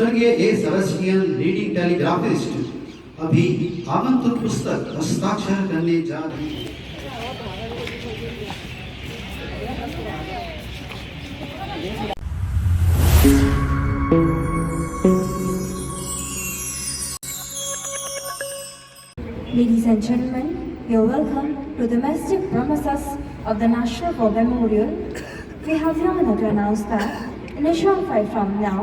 स्वर्गीय ए Sebastian leading टेलीग्राफिस्ट अभी आगंतुक पुस्तक हस्ताक्षर करने जा रहे हैं। Ladies and gentlemen, you are welcome to the majestic premises of the National War Memorial. We have the honor to announce that in a short while from now,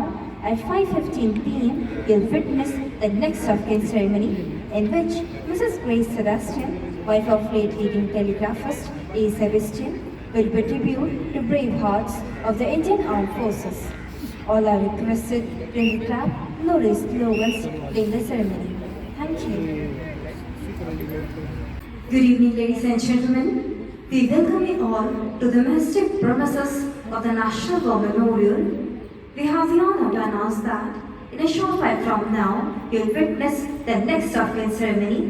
at 5:15 p.m., you'll witness the next of kin ceremony in which Mrs. Grace Sebastian, wife of late leading telegraphist A. Sebastian, will pay tribute to brave hearts of the Indian Armed Forces. All are requested to clap glory slogans during the ceremony. Thank you. Good evening, ladies and gentlemen. We welcome you all to the majestic premises of the National War Memorial. We have the honor to announce that in a short while from now, you'll witness the next of kin ceremony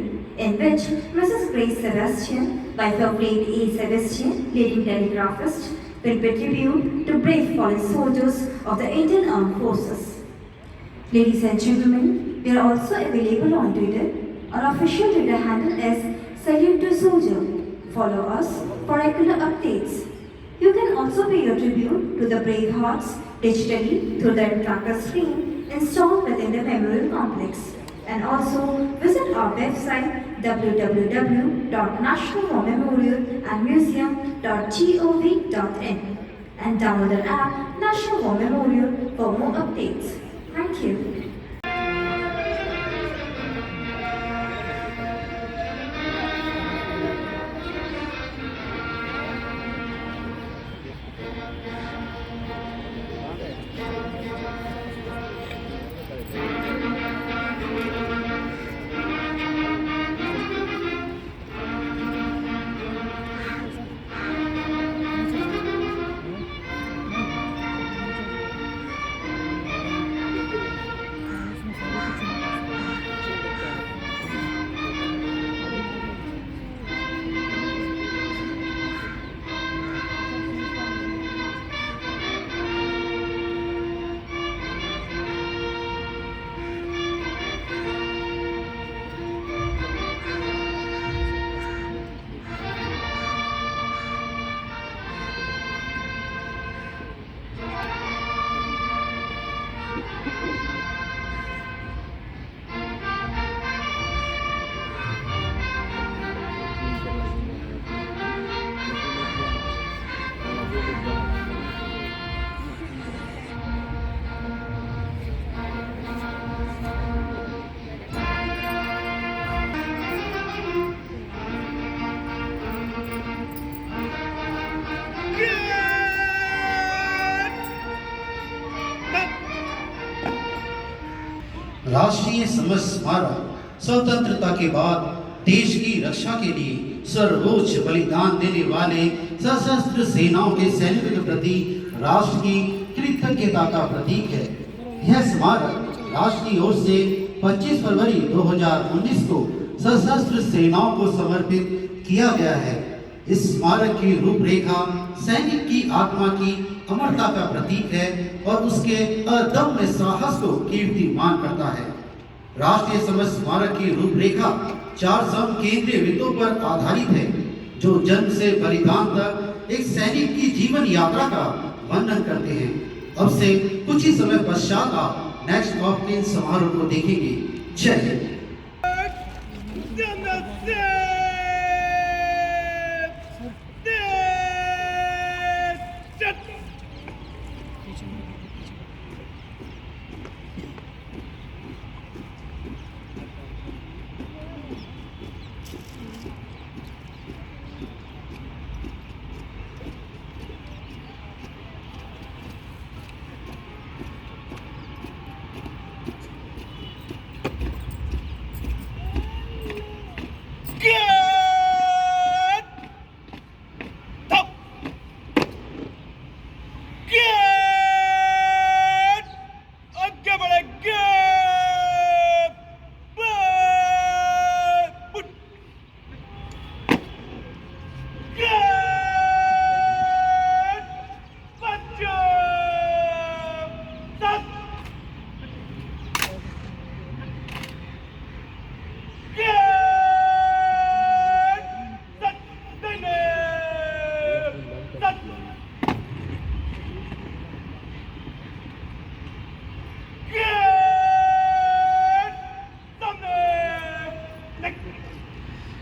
in which Mrs. Grace Sebastian, wife of late A. Sebastian, leading telegraphist, will pay tribute to brave fallen soldiers of the Indian Armed Forces. Ladies and gentlemen, we are also available on Twitter. Our official Twitter handle is Salute to Soldier. Follow us for regular updates. You can also pay your tribute to the brave hearts digitally through the tracker screen installed within the memorial complex. And also visit our website www.nationalwarmemorialandmuseum.gov.in and download the app National War Memorial for more updates. Thank you. राष्ट्रीय summer स्मारक स्वतंत्रता के बाद देश की रक्षा के लिए सर्वोच्च बलिदान देने वाले सशस्त्र सेनाओं के सैनिकों के प्रति राष्ट्र की कृतज्ञता का प्रतीक है। यह स्मारक राष्ट्र की ओर से 25 फरवरी 2019 को सशस्त्र सेनाओं को समर्पित किया गया है। इस स्मारक की रूपरेखा सैनिक की आत्मा की अमरता का प्रतीक है और उसके अदम्य साहस को कीर्तिमान करता है। राष्ट्रीय समर स्मारक की रूपरेखा 4 केंद्रीय बिंदुओं पर आधारित है जो जन्म से बलिदान तक एक सैनिक की जीवन यात्रा का वर्णन करते हैं। अब से कुछ ही समय पश्चात आप नेक्स्ट ऑफ किन समारोह को देखेंगे। जय हिंद। Get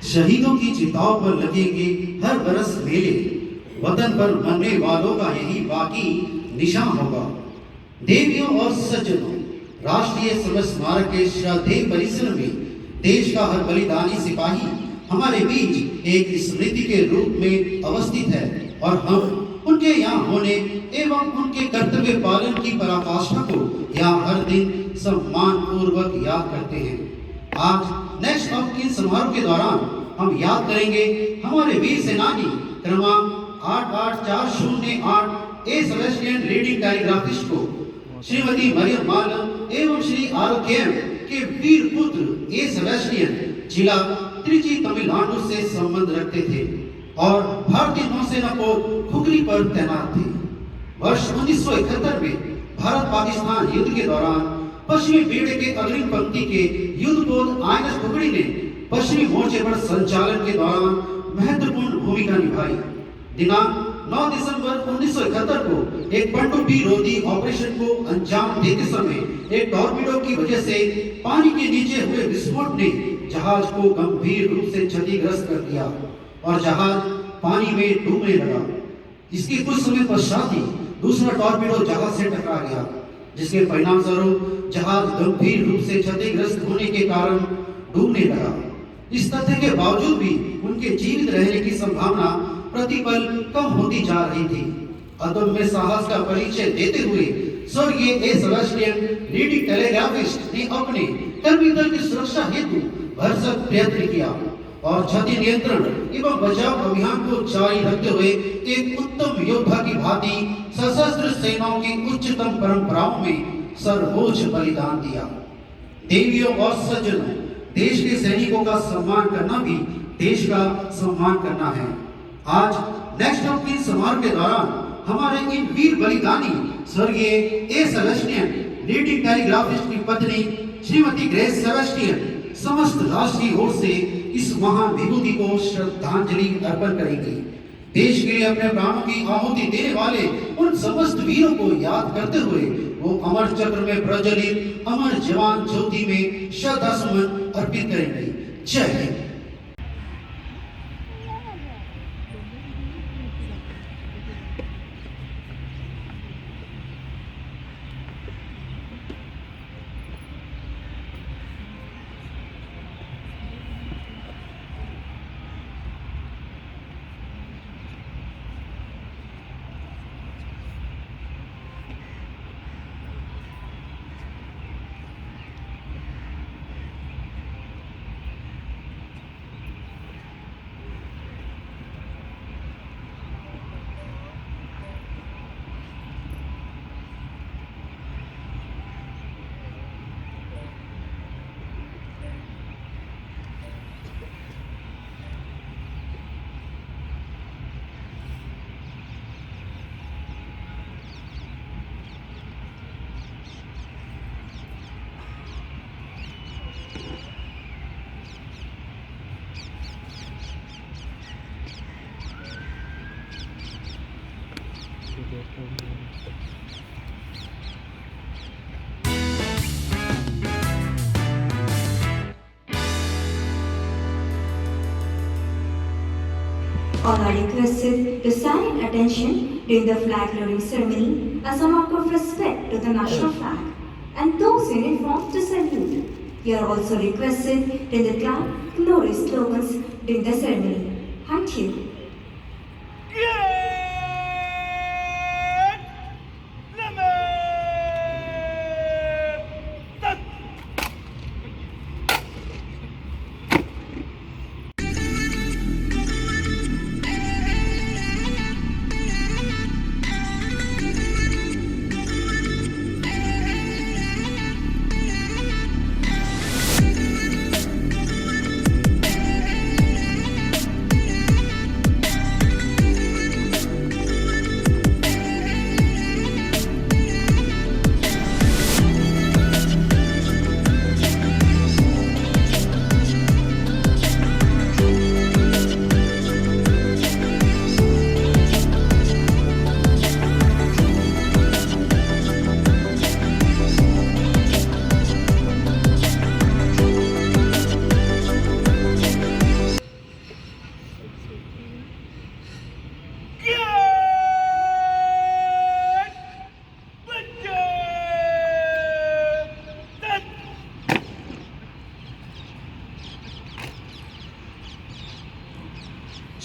शहीदों की चिताओं पर लगेंगे हर बरस मेले, वतन पर मरने वालों का यही बाकी निशान होगा। देवियों और सज्जनों, राष्ट्रीय समर स्मारक के श्रद्धेय परिसर में देश का हर बलिदानी सिपाही हमारे बीच एक स्मृति के रूप में अवस्थित है और हम उनके यहाँ होने एवं उनके कर्तव्य पालन की पराकाष्ठा को यहाँ हर दिन सम्मान पूर्वक याद करते हैं। आज नेक्स्ट ऑफ किन समारोह के दौरान हम याद करेंगे हमारे वीर सेनानी क्रमांक 88408 ए सेलेस्टियन रीडिंग कैलीग्राफिस्ट को श्रीमती मरियम माल एवं श्री आरोग्यम के वीर पुत्र ए सेलेस्टियन जिला त्रिची तमिलनाडु से संबंध रखते थे और भारतीय नौसेना को खुखरी पर तैनात थे। वर्ष 1971 में भारत पाकिस्तान युद्ध के दौरान पश्चिमी बेड़े के अग्रिम पंक्ति के युद्धपोत आईएनएस खुखरी ने पश्चिमी मोर्चे पर संचालन के दौरान महत्वपूर्ण भूमिका निभाई। दिनांक 9 दिसंबर 1971 को एक पनडुब्बी रोधी ऑपरेशन को अंजाम देते समय एक टॉर्पीडो की वजह से पानी के नीचे हुए विस्फोट ने जहाज को गंभीर रूप से क्षतिग्रस्त कर दिया और जहाज पानी में डूबने लगा। इसके कुछ समय पश्चात ही दूसरा टॉर्पीडो जहाज से टकरा गया, जिसके परिणाम स्वरूप जहाज गंभीर रूप से क्षतिग्रस्त होने के कारण डूबने लगा। इस तथ्य के बावजूद भी उनके जीवित रहने की संभावना प्रतिपल कम होती जा रही थी। अदम्य साहस का परिचय देते हुए स्वर्गीय ए सेलेस्टियन रीडिंग टेलीग्राफिस्ट ने अपने कर्मी दल की सुरक्षा हेतु भरसक प्रयत्न किया और क्षति नियंत्रण एवं बचाव अभियान को जारी रखते हुए एक उत्तम योद्धा की भांति सशस्त्र सेनाओं की उच्चतम परंपराओं में सर्वोच्च बलिदान दिया। देवियों और सज्जनों, देश के सैनिकों का सम्मान करना भी देश का सम्मान करना है। आज नेक्स्ट ऑफ किन समारोह के दौरान हमारे इन वीर बलिदानी स्वर्गीय ए सेलेस्टियन रीडिंग कैलीग्राफिस्ट की पत्नी श्रीमती ग्रेस सेबेस्टियन समस्त राष्ट्र की ओर से इस महान विभूति को श्रद्धांजलि अर्पण करेंगी। देश के लिए अपने प्राणों की आहुति देने वाले उन समस्त वीरों को याद करते हुए वो अमर चक्र में प्रज्वलित अमर जवान ज्योति में श्रद्धा सुमन अर्पित करेंगे। जय Hind. All are requested to stand in attention during the flag loading ceremony as a mark of respect to the national flag and those in uniform to salute. You are also requested to declare glory slogans during the ceremony. Thank you.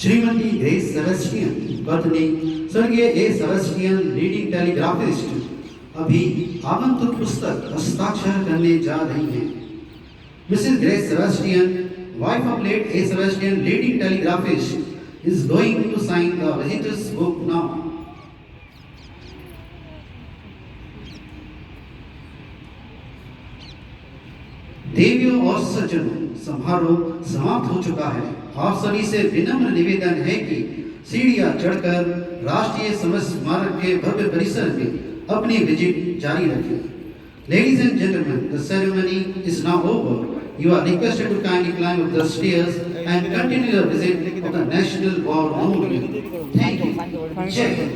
Shrimati grace Sebastian पत्नी स्वर्गीय ए Sebastian leading टेलीग्राफिस्ट अभी आगंतुक पुस्तक हस्ताक्षर करने जा रही हैं। Mrs Grace Sebastian, wife of late A Sebastian leading telegraphist, is going to sign the visitor's book now. देवियों और सज्जनों, समारोह समाप्त हो चुका है। आप सभी से विनम्र निवेदन है कि सीढ़ियां चढ़कर राष्ट्रीय समर स्मारक के भव्य परिसर में अपनी विजिट जारी रखें। Ladies and gentlemen, the ceremony is now over. You are requested to kindly climb up the stairs and continue your visit of the National War Memorial. Thank you. Jai Hind.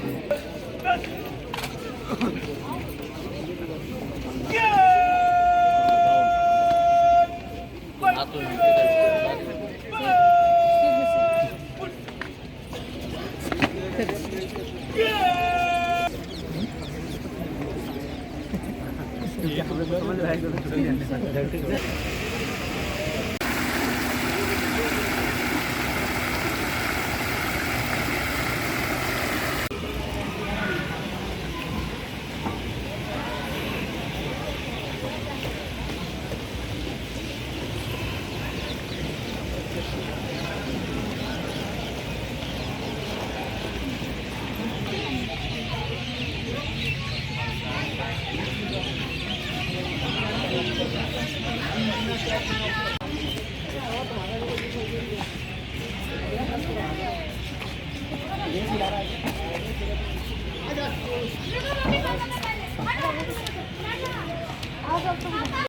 आ जाओ तुम।